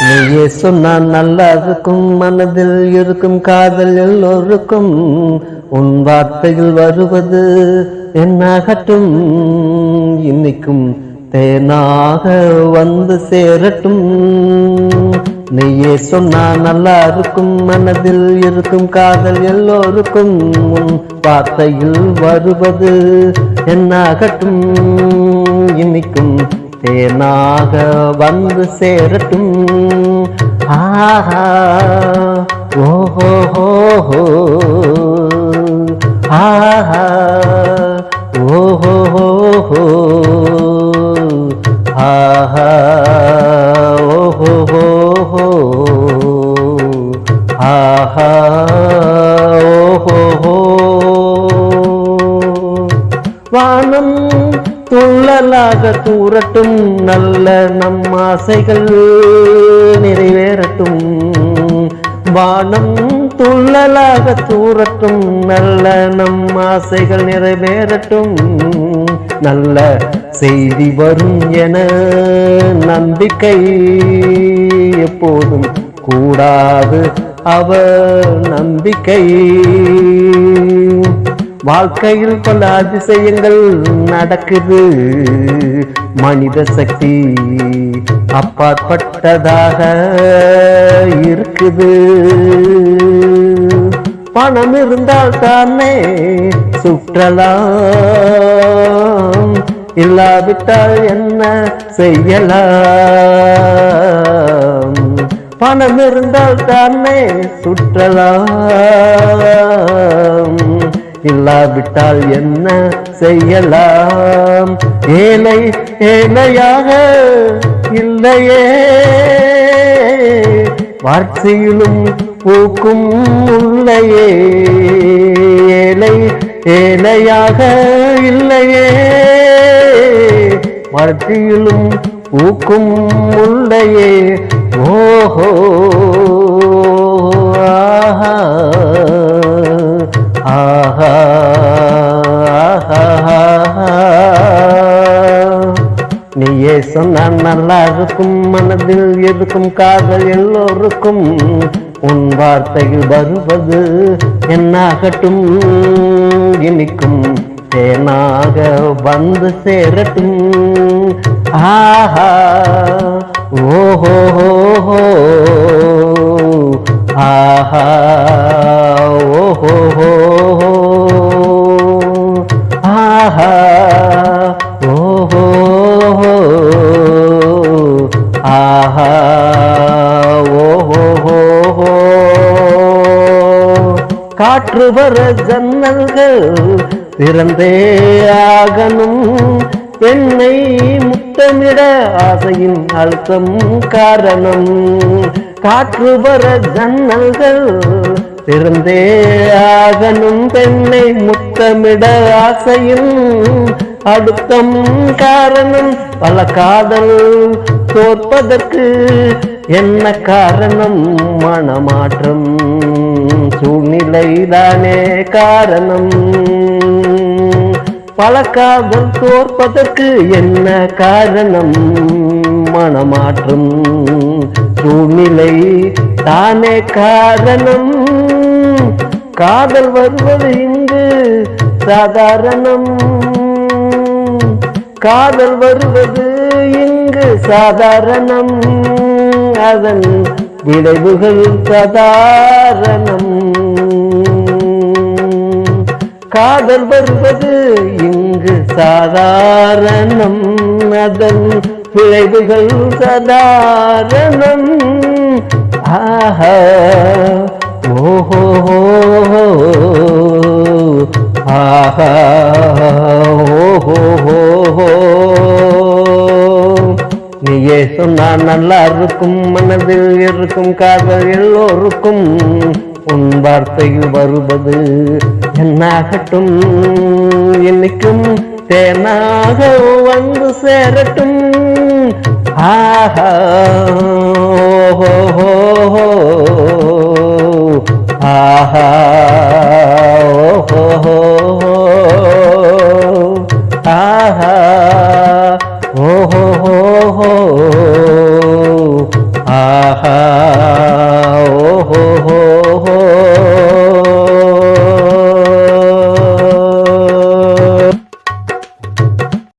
நீயே சொன்னால் நல்லா இருக்கும், மனதில் இருக்கும் காதல் எல்லோருக்கும். உன் வார்த்தையில் வருவது என்னாகட்டும், இன்னைக்கும் தேனாக வந்து சேரட்டும். நீயே சொன்னா நல்லா இருக்கும், மனதில் இருக்கும் காதல் எல்லோருக்கும். உன் வார்த்தையில் வருவது என்னாகட்டும், இன்னைக்கும் தேனாக வந்து சேரட்டும். ஆஹா ஓஹோ ஹோ ஆஹா ஓஹோ ஹோ ஆஹா ஓஹோ ஹோ ஆஹா ஓஹோ. வானம் துள்ளலாக தூரட்டும், நல்ல நம் ஆசைகள் நிறைவேறட்டும். வானம் துள்ளலாக தூரட்டும், நல்ல நம் ஆசைகள் நிறைவேறட்டும். நல்ல செய்தி வரும் என நம்பிக்கை எப்போதும் கூடாது அவ நம்பிக்கை. வாழ்க்கையில் பல அதிசயங்கள் நடக்குது, மனித சக்தி அப்பாற்பட்டதாக இருக்குது. பணம் இருந்தால் தானே சுற்றலாம், இல்லாவிட்டால் என்ன செய்யலாம். பணம் இருந்தால் தானே சுற்றலாம், இல்லாவிட்டால் என்ன செய்யலாம். ஏழை ஏழையாக இல்லையே, வாழ்க்கையிலும் பூக்கும் முல்லையே. ஏழை ஏழையாக இல்லையே, வாழ்க்கையிலும் பூக்கும் முல்லையே. ஓஹோ ஆஹா ஆஹா ஆஹா. நீயே சொன்னால் நல்லா இருக்கும், மனதில் இருக்கும் காதல் எல்லோருக்கும். உன் வார்த்தையில் வருவது என்னாகட்டும், இனிக்கும் தேனாக வந்து சேரட்டும். ஆஹா ஓஹோ ஆஹா ஓஹோ ஆஹா ஓஹோ ஆஹா ஓஹோ. காற்று வர ஜன்னல்கள் திறந்தே ஆகணும், என்னை முத்தமிட ஆசையின் அழுத்தம் காரணம். காற்று வர ஜன்னல்கள் திறந்தே ஆகணும், பெண்ணை முத்தமிட ஆசையின் அழுத்தம் காரணம். பல காதல் தோற்பதற்கு என்ன காரணம்? மனமாற்றம் சூழ்நிலைதானே காரணம். பல காதல் தோற்பதற்கு என்ன காரணம்? மனமாற்றம் சூழ்நிலை தானே காரணம். காதல் வருவது இங்கு சாதாரணம், காதல் வருவது இங்கு சாதாரணம், அதன் விளைவுகள் சாதாரணம். காதல் வருவது இங்கு சாதாரணம், அதன் விளைவுகள் சாதாரணம். ஆஹா ஓஹோ ஆஹா ஓஹோ. நீயே சொன்னா நல்லா இருக்கும், மனதில் இருக்கும் காதல் எல்லோருக்கும். உன் வார்த்தையில் வருவது என்னாகட்டும், இன்னைக்கும் தேனாக வந்து சேரட்டும். ஆஹா ஓஹோ ஆஹா ஓஹோ ஆஹா ஓஹோ ஆஹா ஓஹோ